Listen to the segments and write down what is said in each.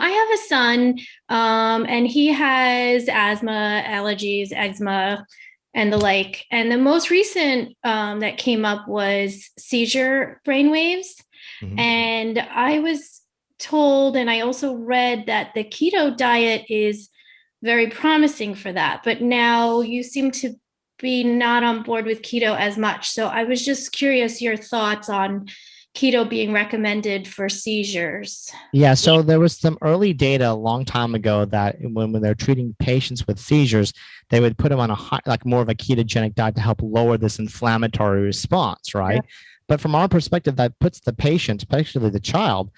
I have a son, and he has asthma, allergies, eczema, and the like. And the most recent that came up was seizure brainwaves. Mhm. And I was told, and I also read that the keto diet is very promising for that. But now you seem to be not on board with keto as much. So I was just curious your thoughts on keto being recommended for seizures. Yeah, so there was some early data a long time ago that when they're treating patients with seizures, they would put them on a high, like more of a ketogenic diet to help lower this inflammatory response, Yeah. right? But from our perspective, that puts the patient, especially the child,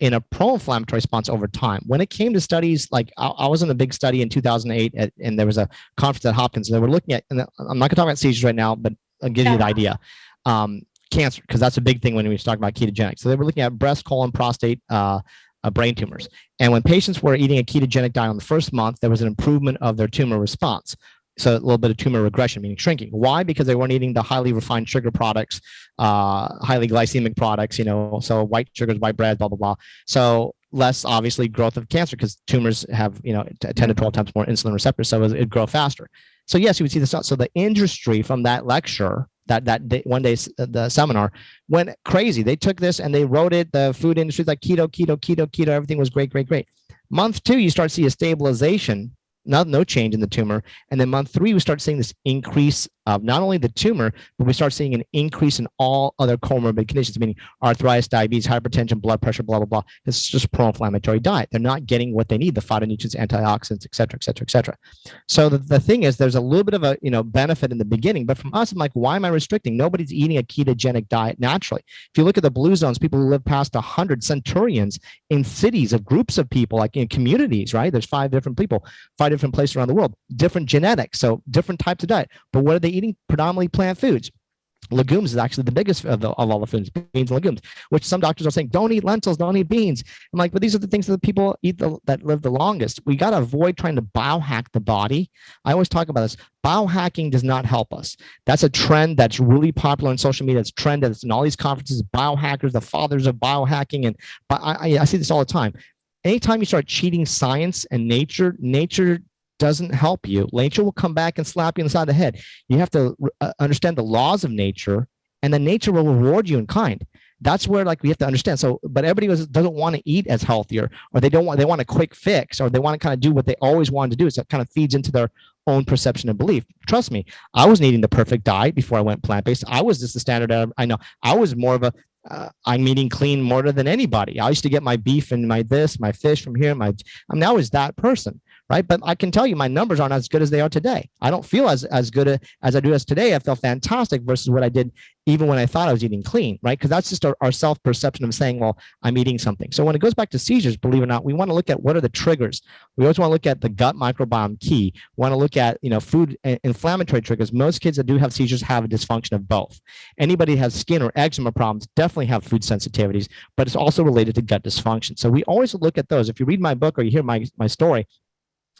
in a pro-inflammatory response over time. When it came to studies, like I was in a big study in 2008, and there was a conference at Hopkins, and they were looking at, and I'm not going to talk about seizures right now, but I'll give you the idea. Cancer, because that's a big thing when we talk about ketogenic. So they were looking at breast, colon, prostate, brain tumors. And when patients were eating a ketogenic diet on the first month, there was an improvement of their tumor response. So a little bit of tumor regression, meaning shrinking. Why? Because they weren't eating the highly refined sugar products, highly glycemic products, so white sugars, white bread, blah, blah, blah. So less, obviously, growth of cancer because tumors have, 10 to 12 times more insulin receptors. So it grow faster. So yes, you would see this. So the industry from that lecture, that day, one day, the seminar went crazy. They took this and they wrote it. The food industry like keto, keto, keto, keto. Everything was great, great, great. Month 2, you start to see a stabilization, no change in the tumor. And then month 3, we start seeing this increase of not only the tumor, but we start seeing an increase in all other comorbid conditions, meaning arthritis, diabetes, hypertension, blood pressure, blah, blah, blah. It's just a pro-inflammatory diet. They're not getting what they need, the phytonutrients, antioxidants, et cetera, et cetera, et cetera. So the thing is, there's a little bit of a benefit in the beginning, but from us, I'm like, why am I restricting? Nobody's eating a ketogenic diet naturally. If you look at the blue zones, people who live past 100 centurions in cities of groups of people, like in communities, right? There's 5 different people, 5 different places around the world, different genetics, so different types of diet. But what are they eating? Predominantly plant foods. Legumes is actually the biggest of all the foods, beans and legumes, which some doctors are saying, don't eat lentils, don't eat beans. I'm like, but these are the things that the people eat that live the longest. We got to avoid trying to biohack the body. I always talk about this. Biohacking does not help us. That's a trend that's really popular on social media. It's a trend that's in all these conferences, biohackers, the fathers of biohacking. And I see this all the time. Anytime you start cheating science and nature doesn't help you. Nature will come back and slap you in the side of the head. You have to understand the laws of nature, and then nature will reward you in kind. That's where we have to understand. So, but everybody doesn't want to eat as healthier, or they want a quick fix, or they want to kind of do what they always wanted to do. So it kind of feeds into their own perception and belief. Trust me, I wasn't eating the perfect diet before I went plant-based. I was just the standard. I know I was more of a I'm eating clean more than anybody. I used to get my beef and my fish from here. I now is that person, right? But I can tell you my numbers aren't as good as they are today. I don't feel as good as I do as today. I feel fantastic versus what I did even when I thought I was eating clean, right? Because that's just our self-perception of saying, well, I'm eating something. So when it goes back to seizures, believe it or not, we want to look at what are the triggers. We always want to look at the gut microbiome key. We want to look at, food inflammatory triggers. Most kids that do have seizures have a dysfunction of both. Anybody who has skin or eczema problems definitely have food sensitivities, but it's also related to gut dysfunction. So we always look at those. If you read my book or you hear my story,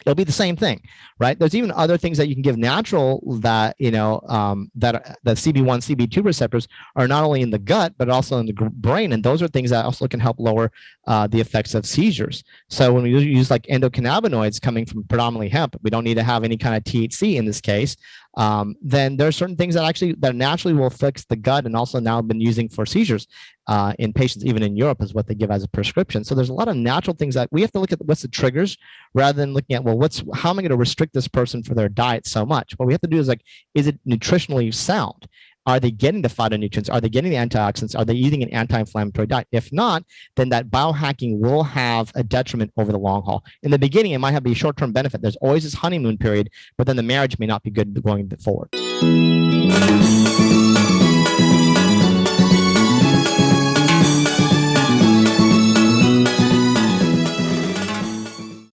it'll be the same thing, right? There's even other things that you can give natural that, that the CB1, CB2 receptors are not only in the gut, but also in the brain. And those are things that also can help lower the effects of seizures. So when we use like endocannabinoids coming from predominantly hemp, we don't need to have any kind of THC in this case. Then there are certain things that naturally will fix the gut, and also now been using for seizures in patients, even in Europe, is what they give as a prescription. So there's a lot of natural things that we have to look at. What's the triggers, rather than looking at, well, how am I going to restrict this person for their diet so much? What we have to do is is it nutritionally sound? Are they getting the phytonutrients? Are they getting the antioxidants? Are they eating an anti-inflammatory diet? If not, then that biohacking will have a detriment over the long haul. In the beginning, it might have a short-term benefit. There's always this honeymoon period, but then the marriage may not be good going forward.